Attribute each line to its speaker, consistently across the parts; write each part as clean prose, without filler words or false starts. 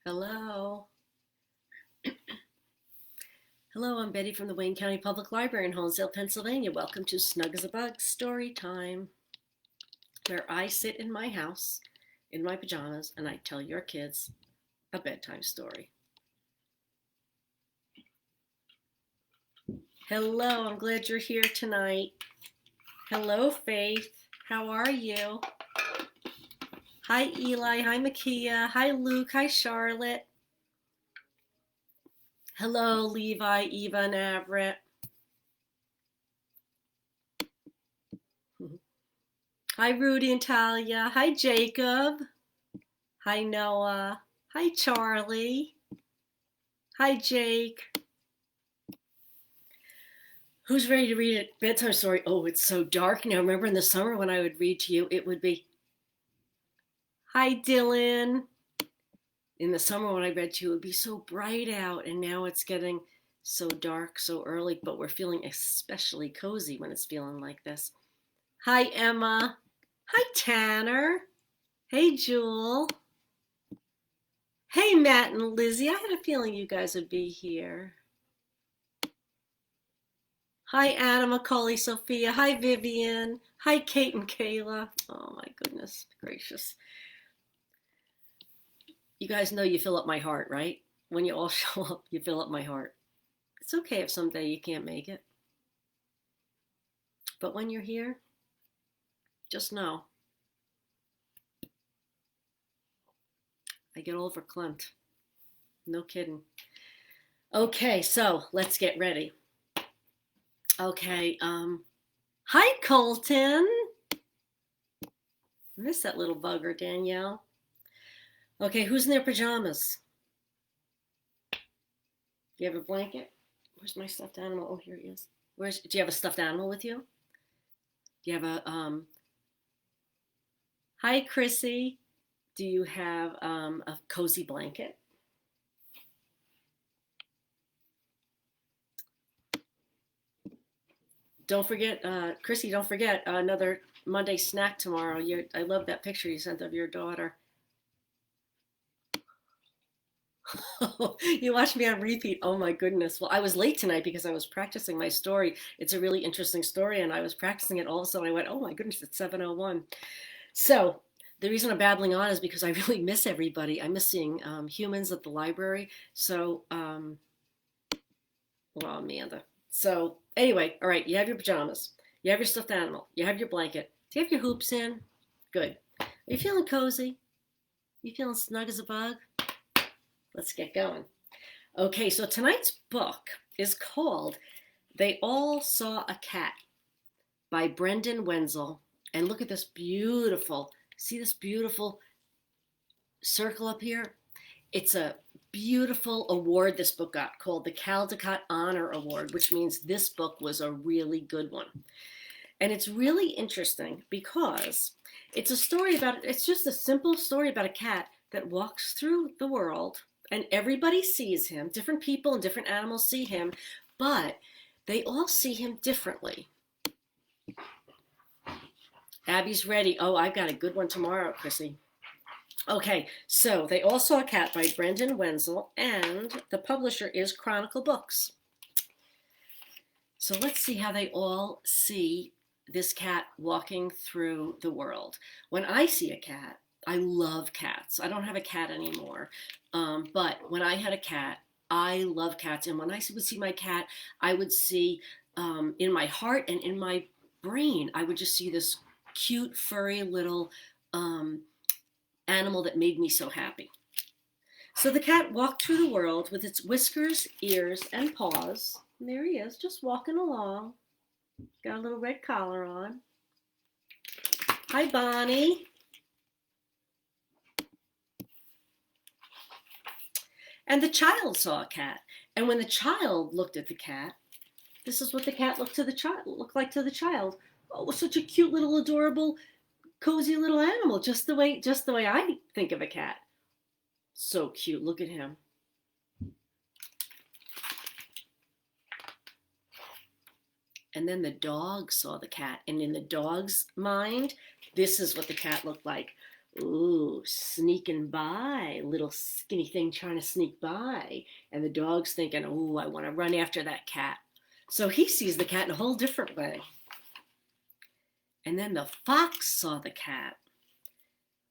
Speaker 1: Hello. Hello, I'm Betty from the Wayne County Public Library in Holmesdale, Pennsylvania. Welcome to Snug as a Bug Story Time, where I sit in my house in my pajamas and I tell your kids a bedtime story. Hello, I'm glad you're here tonight. Hello, Faith. How are you? Hi, Eli. Hi, Makia. Hi, Luke. Hi, Charlotte. Hello, Levi, Eva, and Everett. Hi, Rudy and Talia. Hi, Jacob. Hi, Noah. Hi, Charlie. Hi, Jake. Who's ready to read a bedtime story? Oh, it's so dark now. Remember in the summer when I would read to you, it would be, hi, Dylan. In the summer when I read to you, it would be so bright out, and now it's getting so dark so early, but we're feeling especially cozy when it's feeling like this. Hi, Emma. Hi, Tanner. Hey, Jewel. Hey, Matt and Lizzie. I had a feeling you guys would be here. Hi, Anna, Macaulay, Sophia. Hi, Vivian. Hi, Kate and Kayla. Oh, my goodness gracious. You guys know you fill up my heart, right? When you all show up, you fill up my heart. It's okay if someday you can't make it. But when you're here, just know I get over Clint. No kidding. Okay, so let's get ready. Okay, hi, Colton. Miss that little bugger, Danielle. Okay, who's in their pajamas? Do you have a blanket? Where's my stuffed animal? Oh, here he is. Do you have a stuffed animal with you? Do you have hi, Chrissy. Do you have a cozy blanket? Don't forget, Chrissy, don't forget another Monday snack tomorrow. I love that picture you sent of your daughter. You watched me on repeat. Oh my goodness. Well, I was late tonight because I was practicing my story. It's a really interesting story, and I was practicing it all of a sudden. I went, oh my goodness, it's 7:01. So the reason I'm babbling on is because I really miss everybody. I miss seeing humans at the library. So, well, Amanda. So anyway, all right, you have your pajamas. You have your stuffed animal. You have your blanket. Do you have your hoops in? Good. Are you feeling cozy? You feeling snug as a bug? Let's get going. Okay, so tonight's book is called They All Saw a Cat by Brendan Wenzel. And look at this beautiful, see this beautiful circle up here? It's a beautiful award this book got called the Caldecott Honor Award, which means this book was a really good one. And it's really interesting because it's a story about, it's just a simple story about a cat that walks through the world and everybody sees him. Different people and different animals see him, but they all see him differently. Abby's ready. Oh, I've got a good one tomorrow, Chrissy. Okay, so They All Saw a Cat by Brendan Wenzel, and the publisher is Chronicle Books. So let's see how they all see this cat walking through the world. When I see a cat, I love cats. I don't have a cat anymore, but when I had a cat, I love cats. And when I would see my cat, I would see in my heart and in my brain, I would just see this cute, furry little animal that made me so happy. So the cat walked through the world with its whiskers, ears, and paws. And there he is, just walking along. Got a little red collar on. Hi, Bonnie. And the child saw a cat. And when the child looked at the cat, this is what the cat looked like to the child. Oh, such a cute little adorable cozy little animal, just the way I think of a cat. So cute. Look at him. And then the dog saw the cat, and in the dog's mind, this is what the cat looked like. Ooh, sneaking by, little skinny thing trying to sneak by. And the dog's thinking, ooh, I want to run after that cat. So he sees the cat in a whole different way. And then the fox saw the cat.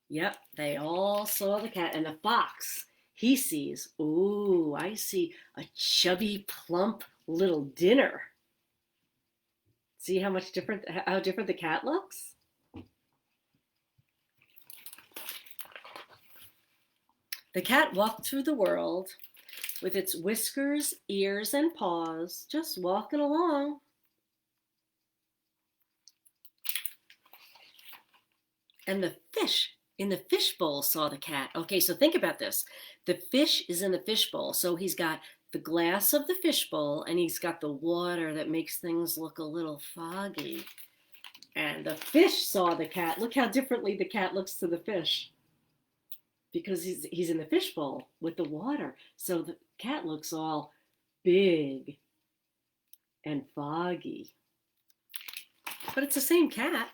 Speaker 1: Yep, they all saw the cat. And the fox, he sees, ooh, I see a chubby, plump little dinner. See how different the cat looks? The cat walked through the world with its whiskers, ears, and paws, just walking along. And the fish in the fishbowl saw the cat. Okay, so think about this. The fish is in the fishbowl, so he's got the glass of the fishbowl and he's got the water that makes things look a little foggy. And the fish saw the cat. Look how differently the cat looks to the fish. Because he's in the fishbowl with the water. So the cat looks all big and foggy. But it's the same cat.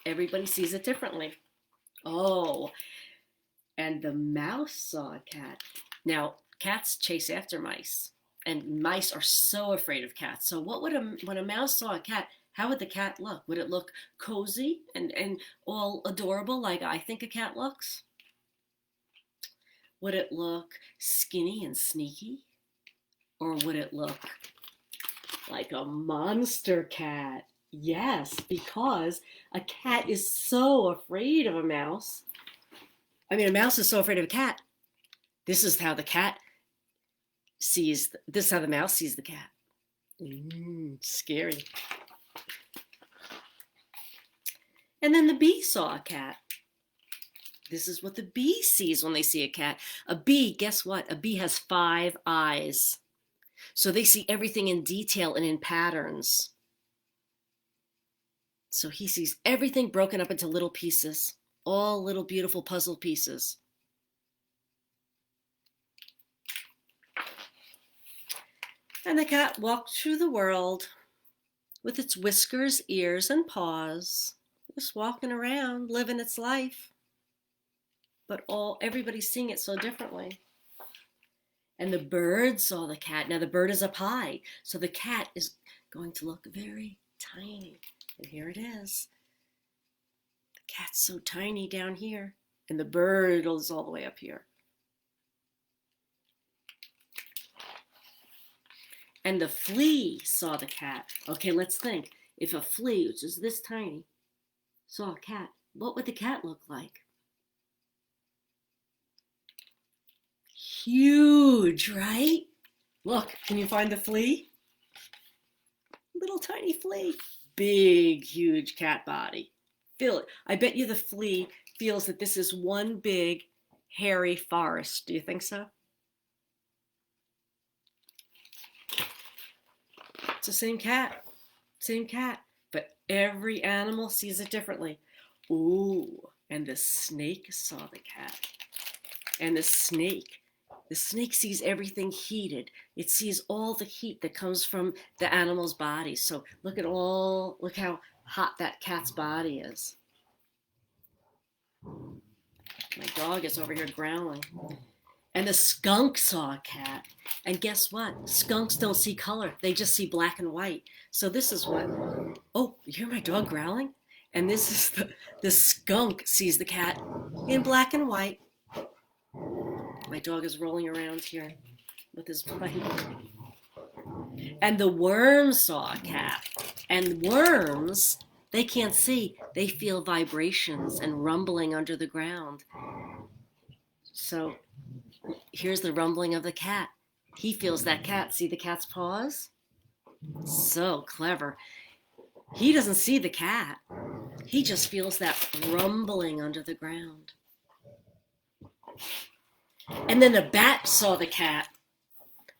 Speaker 1: Everybody sees it differently. Oh, and the mouse saw a cat. Now, cats chase after mice, and mice are so afraid of cats. So what would when a mouse saw a cat, how would the cat look? Would it look cozy and all adorable like I think a cat looks? Would it look skinny and sneaky? Or would it look like a monster cat? Yes, because a cat is so afraid of a mouse. I mean, a mouse is so afraid of a cat. This is how the mouse sees the cat. Scary. And then the bee saw a cat. This is what the bee sees when they see a cat. A bee, guess what? A bee has 5 eyes. So they see everything in detail and in patterns. So he sees everything broken up into little pieces, all little beautiful puzzle pieces. And the cat walked through the world with its whiskers, ears, and paws, just walking around, living its life. But everybody's seeing it so differently. And the bird saw the cat. Now the bird is up high, so the cat is going to look very tiny. And here it is. The cat's so tiny down here, and the bird is all the way up here. And the flea saw the cat. Okay, let's think. If a flea, which is this tiny, saw a cat, what would the cat look like? Huge, right? Look, can you find the flea? Little tiny flea. Big, huge cat body. Feel it. I bet you the flea feels that this is one big, hairy forest. Do you think so? It's the same cat. Same cat. But every animal sees it differently. Ooh, and the snake saw the cat. And the snake sees everything heated. It sees all the heat that comes from the animal's body. So look how hot that cat's body is. My dog is over here growling. And the skunk saw a cat. And guess what? Skunks don't see color. They just see black and white. So this is what, oh, you hear my dog growling? And this is the skunk sees the cat in black and white. My dog is rolling around here with his blanket. And the worm saw a cat. And worms, they can't see. They feel vibrations and rumbling under the ground. So here's the rumbling of the cat. He feels that cat. See the cat's paws? So clever. He doesn't see the cat. He just feels that rumbling under the ground. And then the bat saw the cat.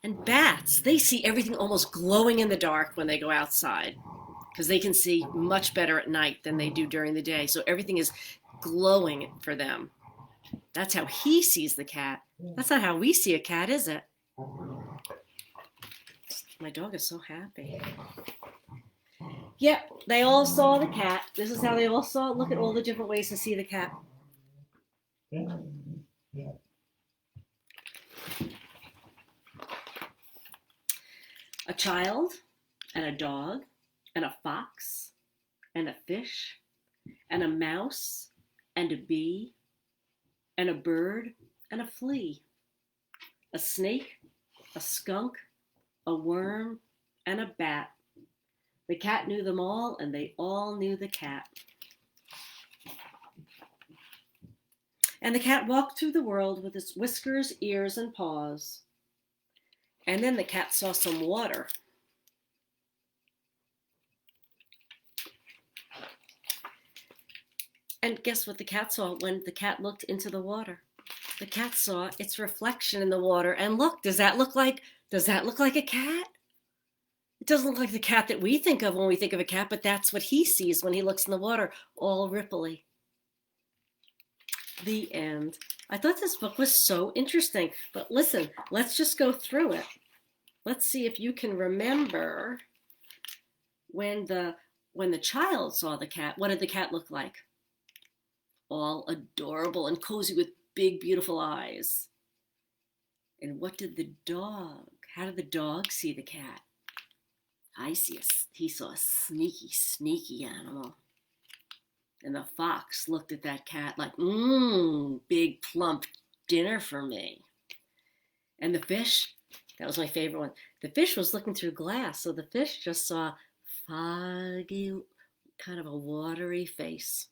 Speaker 1: And bats, they see everything almost glowing in the dark when they go outside, because they can see much better at night than they do during the day. So everything is glowing for them. That's how he sees the cat. That's not how we see a cat, is it? My dog is so happy. Yep, they all saw the cat. This is how they all saw it. Look at all the different ways to see the cat. A child and a dog and a fox and a fish and a mouse and a bee and a bird and a flea, a snake, a skunk, a worm, and a bat. The cat knew them all, and they all knew the cat. And the cat walked through the world with its whiskers, ears, and paws. And then the cat saw some water. And guess what the cat saw when the cat looked into the water? The cat saw its reflection in the water. And look, does that look like a cat? It doesn't look like the cat that we think of when we think of a cat, but that's what he sees when he looks in the water, all ripply. The end. I thought this book was so interesting, but listen, let's just go through it. Let's see if you can remember when the child saw the cat. What did the cat look like? All adorable and cozy with big, beautiful eyes. And what did the dog? How did the dog see the cat? He saw a sneaky, sneaky animal. And the fox looked at that cat like, big plump dinner for me. And the fish, that was my favorite one. The fish was looking through glass, so the fish just saw foggy, kind of a watery face.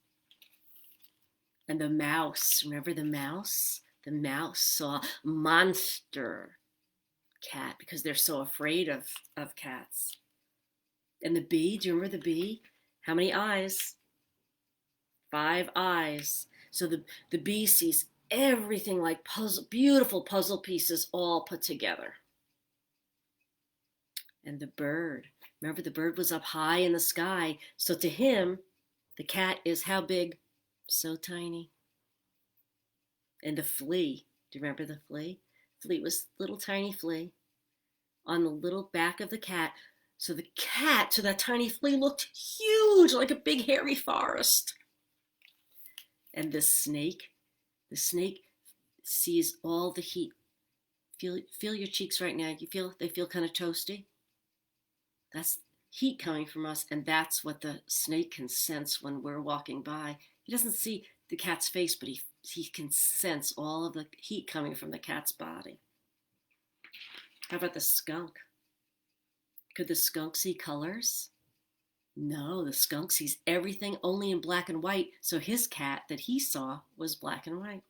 Speaker 1: And the mouse, remember the mouse? The mouse saw monster cat because they're so afraid of cats. And the bee, do you remember the bee? How many eyes? 5 eyes. So the bee sees everything like beautiful puzzle pieces all put together. And the bird, remember the bird was up high in the sky. So to him, the cat is how big? So tiny. And the flea, do you remember the flea? Flea was little tiny flea on the little back of the cat. So the cat to that tiny flea looked huge, like a big hairy forest. And the snake sees all the heat. Feel your cheeks right now. They feel kind of toasty? That's heat coming from us, and that's what the snake can sense when we're walking by. He doesn't see the cat's face, but he can sense all of the heat coming from the cat's body. How about the skunk? Could the skunk see colors? No, the skunk sees everything only in black and white, so his cat that he saw was black and white.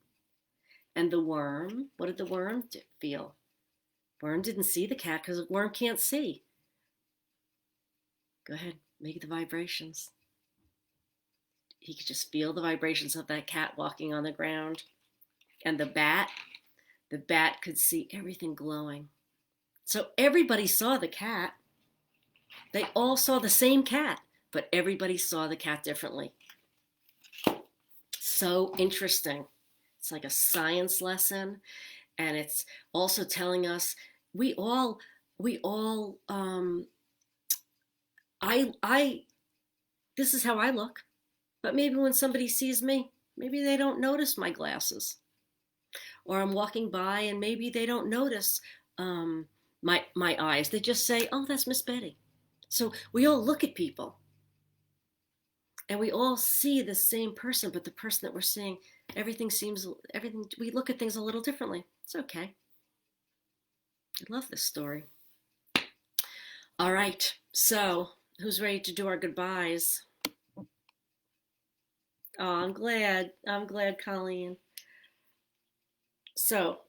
Speaker 1: And the worm, what did the worm feel? Worm didn't see the cat because the worm can't see. Go ahead, make the vibrations. He could just feel the vibrations of that cat walking on the ground. And the bat could see everything glowing. So everybody saw the cat. They all saw the same cat, but everybody saw the cat differently. So interesting. It's like a science lesson, and it's also telling us this is how I look, but maybe when somebody sees me, maybe they don't notice my glasses, or I'm walking by and maybe they don't notice my eyes. They just say, "Oh, that's Miss Betty." So we all look at people and we all see the same person, but the person that we're seeing, we look at things a little differently. It's okay. I love this story. All right, so who's ready to do our goodbyes? Oh, I'm glad, Colleen. So,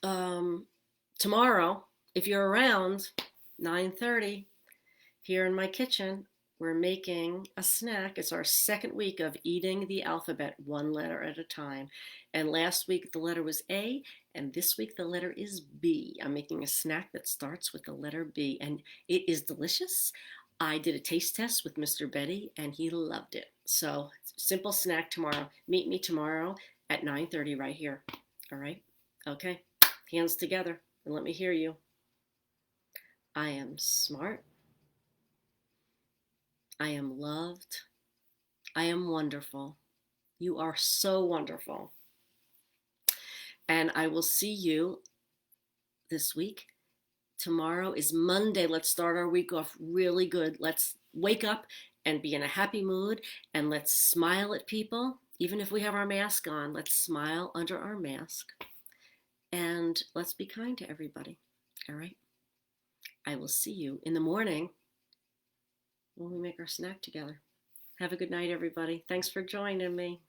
Speaker 1: tomorrow, if you're around, 9:30, here in my kitchen, we're making a snack. It's our second week of eating the alphabet one letter at a time. And last week the letter was A, and this week the letter is B. I'm making a snack that starts with the letter B, and it is delicious. I did a taste test with Mr. Betty, and he loved it. So, simple snack tomorrow. Meet me tomorrow at 9:30 right here. All right? Okay. Hands together, and let me hear you. I am smart. I am loved. I am wonderful. You are so wonderful. And I will see you this week. Tomorrow is Monday. Let's start our week off really good. Let's wake up and be in a happy mood, and let's smile at people. Even if we have our mask on, let's smile under our mask, and let's be kind to everybody. All right? I will see you in the morning when we make our snack together. Have a good night, everybody. Thanks for joining me.